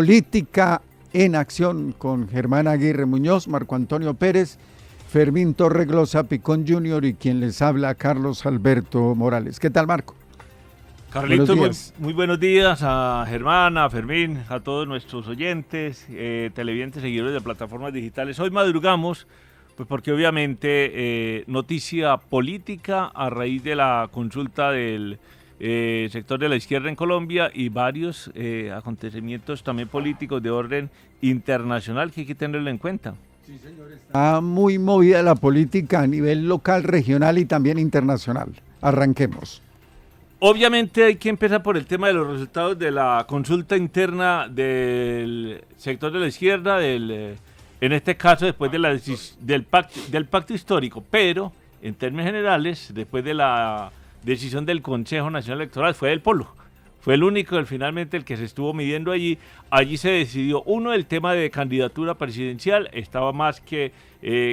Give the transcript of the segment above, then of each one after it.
Política en Acción con Germán Aguirre Muñoz, Marco Antonio Pérez, Fermín Torreglosa Picón Jr. y quien les habla, Carlos Alberto Morales. ¿Qué tal, Marco? Carlitos, muy buenos días a Germán, a Fermín, a todos nuestros oyentes, televidentes, seguidores de plataformas digitales. Hoy madrugamos, pues porque obviamente noticia política a raíz de la consulta del sector de la izquierda en Colombia y varios acontecimientos también políticos de orden internacional que hay que tenerlo en cuenta. Sí, señor. Está muy movida la política a nivel local, regional y también internacional. Arranquemos. Obviamente hay que empezar por el tema de los resultados de la consulta interna del sector de la izquierda, en este caso después de del pacto histórico, pero en términos generales, después de la decisión del Consejo Nacional Electoral, fue del Polo. Fue el único, finalmente, el que se estuvo midiendo allí. Allí se decidió, uno, el tema de candidatura presidencial, estaba más que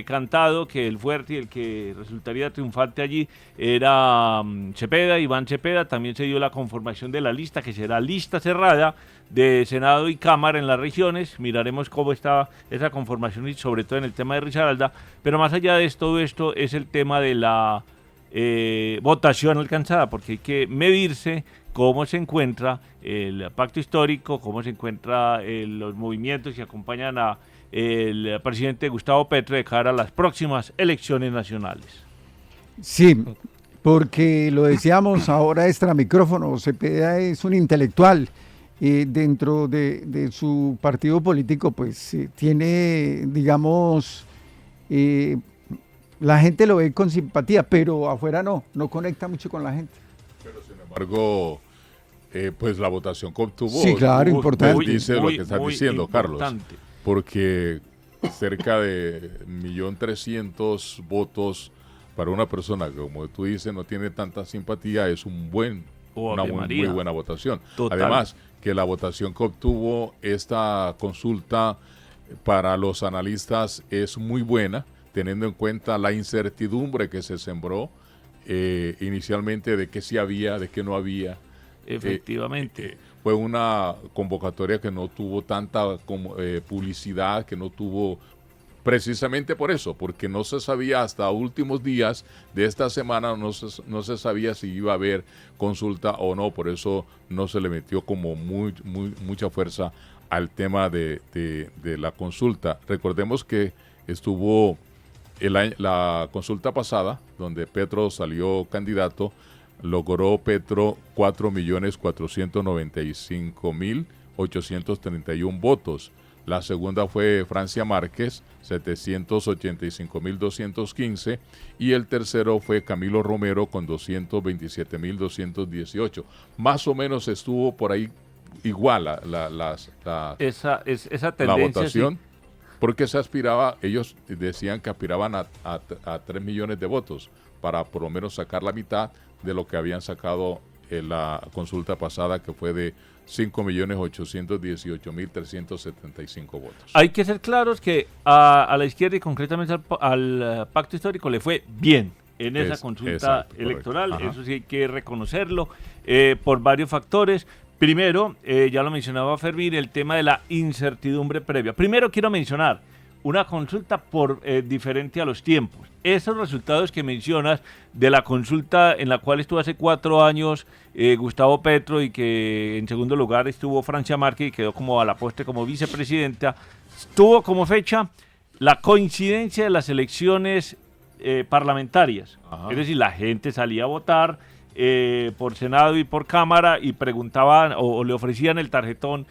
cantado que el fuerte y el que resultaría triunfante allí era Cepeda, Iván Cepeda. También se dio la conformación de la lista, que será lista cerrada de Senado y Cámara en las regiones. Miraremos cómo está esa conformación y sobre todo en el tema de Risaralda. Pero más allá de todo esto es el tema de la votación alcanzada, porque hay que medirse cómo se encuentra el pacto histórico, cómo se encuentran los movimientos que acompañan a el presidente Gustavo Petro de cara a las próximas elecciones nacionales. Sí, porque lo decíamos ahora extra micrófono, Cepeda es un intelectual. Dentro de su partido político, pues tiene, digamos, la gente lo ve con simpatía, pero afuera no conecta mucho con la gente. Pero sin embargo, pues la votación que obtuvo, sí, claro, importante. Dice lo que estás diciendo, importante. Carlos, porque cerca de 1.300.000 votos para una persona que, como tú dices, no tiene tanta simpatía, es una muy buena votación. Total. Además, que la votación que obtuvo esta consulta para los analistas es muy buena, teniendo en cuenta la incertidumbre que se sembró inicialmente de qué sí había, de qué no había. Efectivamente. Fue una convocatoria que no tuvo tanta publicidad, que no tuvo precisamente por eso, porque no se sabía hasta últimos días de esta semana, no se sabía si iba a haber consulta o no, por eso no se le metió como mucha fuerza al tema de la consulta. Recordemos que estuvo la consulta pasada, donde Petro salió candidato, logró Petro 4.495.831 votos. La segunda fue Francia Márquez, 785.215, y el tercero fue Camilo Romero con 227.218. Más o menos estuvo por ahí igual esa tendencia, la votación. Sí. Porque ellos decían que aspiraban a 3 millones de votos para por lo menos sacar la mitad de lo que habían sacado en la consulta pasada, que fue de 5.818.375 votos. Hay que ser claros que a la izquierda y concretamente al pacto histórico le fue bien en esa consulta electoral. Eso sí hay que reconocerlo por varios factores. Primero, ya lo mencionaba Fermín, el tema de la incertidumbre previa. Primero quiero mencionar una consulta diferente a los tiempos. Esos resultados que mencionas de la consulta en la cual estuvo hace 4 años Gustavo Petro y que en segundo lugar estuvo Francia Márquez y quedó como a la postre como vicepresidenta, tuvo como fecha la coincidencia de las elecciones parlamentarias. Ajá. Es decir, la gente salía a votar por Senado y por Cámara y preguntaban o le ofrecían el tarjetón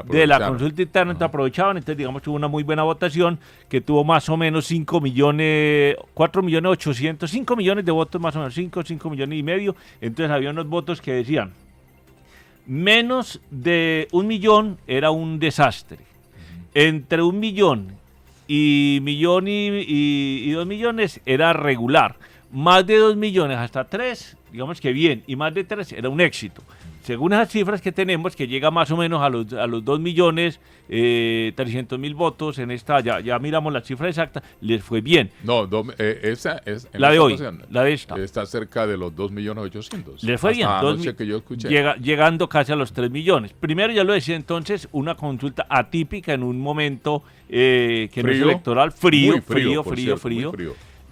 de la consulta interna, entonces aprovechaban, entonces digamos tuvo una muy buena votación que tuvo más o menos 5 millones de votos, más o menos 5 millones y medio, entonces había unos votos que decían menos de 1 millón era un desastre, entre 1 millón y 2 millones era regular, más de 2 millones hasta 3, digamos que bien, y más de 3 era un éxito. según esas cifras que tenemos, que llega más o menos a los 2.300.000 votos en esta, ya miramos la cifra exacta, les fue bien. No, esa es... La de hoy, la de esta. Está cerca de los 2.800.000. Les fue bien. Anoche que yo escuché. Llegando casi a los 3 millones. Primero, ya lo decía entonces, una consulta atípica en un momento que no es electoral, frío.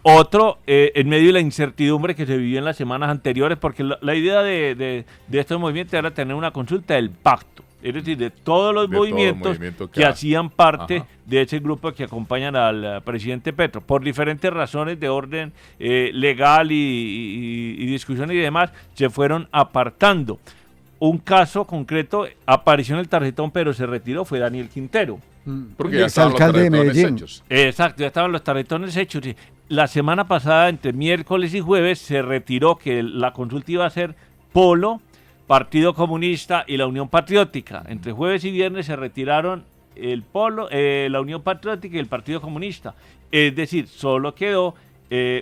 Otro, en medio de la incertidumbre que se vivió en las semanas anteriores, porque la idea de estos movimientos era tener una consulta del pacto, es decir, de todos los movimientos que hacían parte de ese grupo que acompañan al presidente Petro. Por diferentes razones de orden legal y discusiones y demás, se fueron apartando. Un caso concreto apareció en el tarjetón, pero se retiró, fue Daniel Quintero. Porque ya estaban los tarjetones hechos. Exacto, ya estaban los tarjetones hechos. Sí. La semana pasada, entre miércoles y jueves, se retiró que la consulta iba a ser Polo, Partido Comunista y la Unión Patriótica. Entre jueves y viernes se retiraron el Polo, la Unión Patriótica y el Partido Comunista. Es decir, solo quedó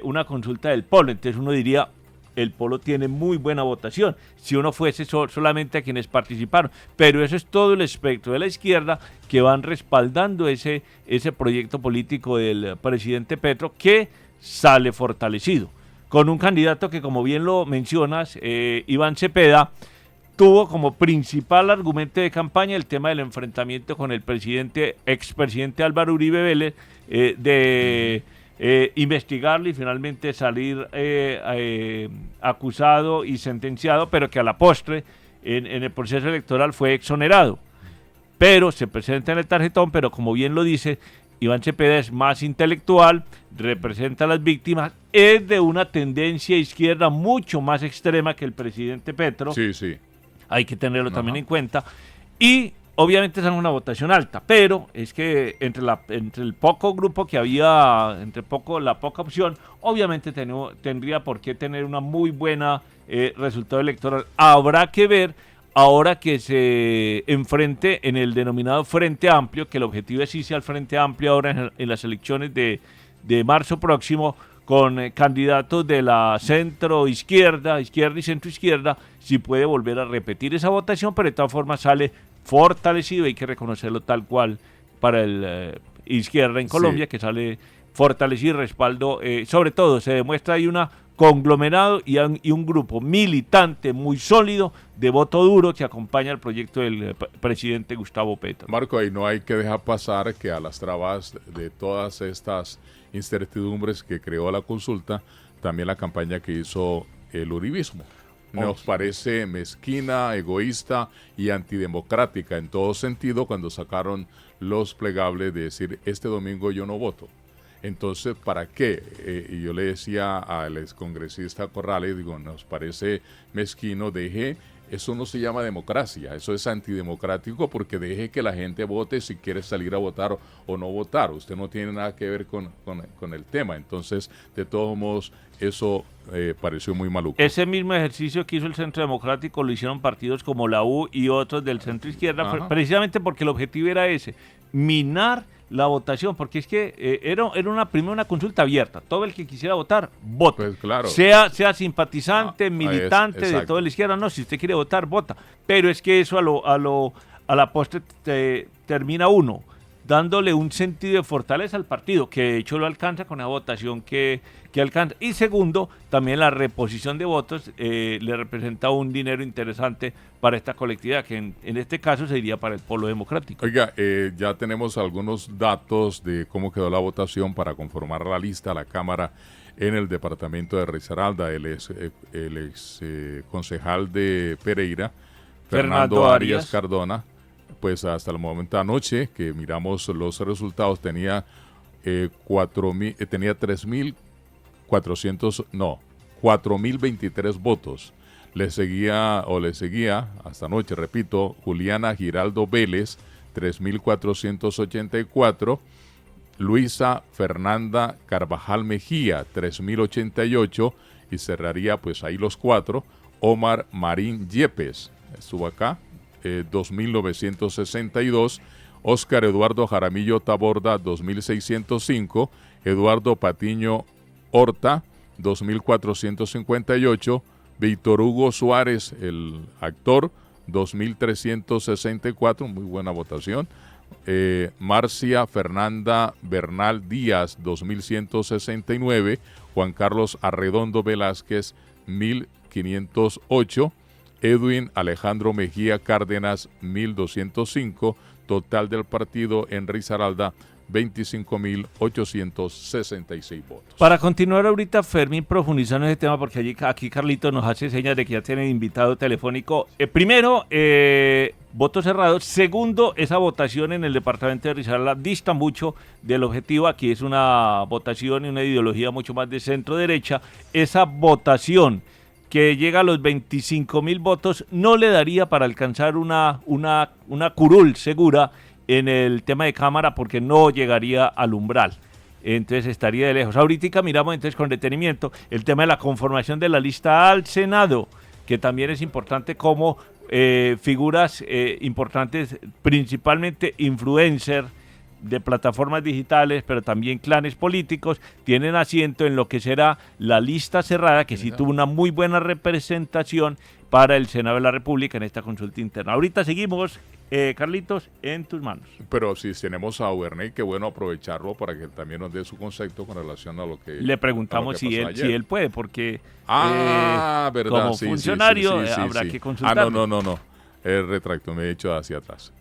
una consulta del Polo. Entonces uno diría, el Polo tiene muy buena votación, si uno fuese solamente a quienes participaron, pero eso es todo el espectro de la izquierda que van respaldando ese proyecto político del presidente Petro, que sale fortalecido, con un candidato que, como bien lo mencionas, Iván Cepeda, tuvo como principal argumento de campaña el tema del enfrentamiento con el expresidente Álvaro Uribe Vélez, investigarlo y finalmente salir acusado y sentenciado, pero que a la postre en el proceso electoral fue exonerado. Pero se presenta en el tarjetón, pero como bien lo dice, Iván Cepeda es más intelectual, representa a las víctimas, es de una tendencia izquierda mucho más extrema que el presidente Petro. Sí. Hay que tenerlo también en cuenta. Y obviamente es una votación alta, pero es que entre el poco grupo que había, la poca opción, obviamente tendría por qué tener una muy buena resultado electoral. Habrá que ver ahora que se enfrente en el denominado Frente Amplio, que el objetivo es irse al Frente Amplio ahora en las elecciones de marzo próximo, con candidatos de la izquierda y centro-izquierda, si puede volver a repetir esa votación, pero de todas formas sale fortalecido, hay que reconocerlo tal cual para el izquierda en Colombia, que sale fortalecido y respaldo, sobre todo se demuestra ahí una conglomerado y un grupo militante muy sólido de voto duro que acompaña el proyecto del presidente Gustavo Petro. Marco, ahí no hay que dejar pasar que a las trabas de todas estas incertidumbres que creó la consulta, también la campaña que hizo el uribismo. Nos parece mezquina, egoísta y antidemocrática en todo sentido cuando sacaron los plegables de decir, este domingo yo no voto. Entonces, ¿para qué? Y yo le decía al excongresista Corrales, digo, nos parece mezquino, eso no se llama democracia, eso es antidemocrático, porque deje que la gente vote si quiere salir a votar o no votar. Usted no tiene nada que ver con el tema. Entonces, de todos modos, eso pareció muy maluco. Ese mismo ejercicio que hizo el Centro Democrático lo hicieron partidos como la U y otros del centro izquierda, precisamente porque el objetivo era ese, minar la votación, porque es que era primero una consulta abierta. Todo el que quisiera votar, vota. Pues claro. Sea simpatizante, militante de toda la izquierda, no, si usted quiere votar, vota. Pero es que eso a la postre termina uno dándole un sentido de fortaleza al partido, que de hecho lo alcanza con la votación que alcanza. Y segundo, también la reposición de votos le representa un dinero interesante para esta colectividad, que en este caso se iría para el Polo Democrático. Oiga, ya tenemos algunos datos de cómo quedó la votación para conformar la lista a la Cámara en el departamento de Risaralda. El ex concejal de Pereira, Fernando Arias Cardona, pues hasta el momento anoche que miramos los resultados tenía 4.023 votos. Le seguía hasta anoche, repito, Juliana Giraldo Vélez, 3.484, Luisa Fernanda Carvajal Mejía, 3.088, y cerraría pues ahí los cuatro, Omar Marín Yepes, estuvo acá, 2.962, Óscar Eduardo Jaramillo Taborda, 2.605, Eduardo Patiño Horta, 2.458, Víctor Hugo Suárez, el actor, 2.364, muy buena votación. Marcia Fernanda Bernal Díaz, 2.169. Juan Carlos Arredondo Velázquez, 1.508. Edwin Alejandro Mejía Cárdenas, 1.205. Total del partido en Risaralda, 25.866 votos. Para continuar ahorita, Fermín, profundizando en ese tema, porque aquí Carlito nos hace señas de que ya tiene invitado telefónico. Primero, votos cerrados. Segundo, esa votación en el departamento de Risaralda dista mucho del objetivo. Aquí es una votación y una ideología mucho más de centro-derecha. Esa votación que llega a los 25.000 votos no le daría para alcanzar una curul segura en el tema de Cámara, porque no llegaría al umbral. Entonces estaría de lejos. Ahorita miramos entonces con detenimiento el tema de la conformación de la lista al Senado, que también es importante como figuras importantes, principalmente influencers de plataformas digitales, pero también clanes políticos, tienen asiento en lo que será la lista cerrada, que sí tuvo una muy buena representación para el Senado de la República en esta consulta interna. Ahorita seguimos, Carlitos, en tus manos. Pero si tenemos a Aubernay, qué bueno aprovecharlo para que también nos dé su concepto con relación a lo que le preguntamos si él puede, porque verdad, como funcionario habrá que consultarlo. No. El retracto me he hecho hacia atrás.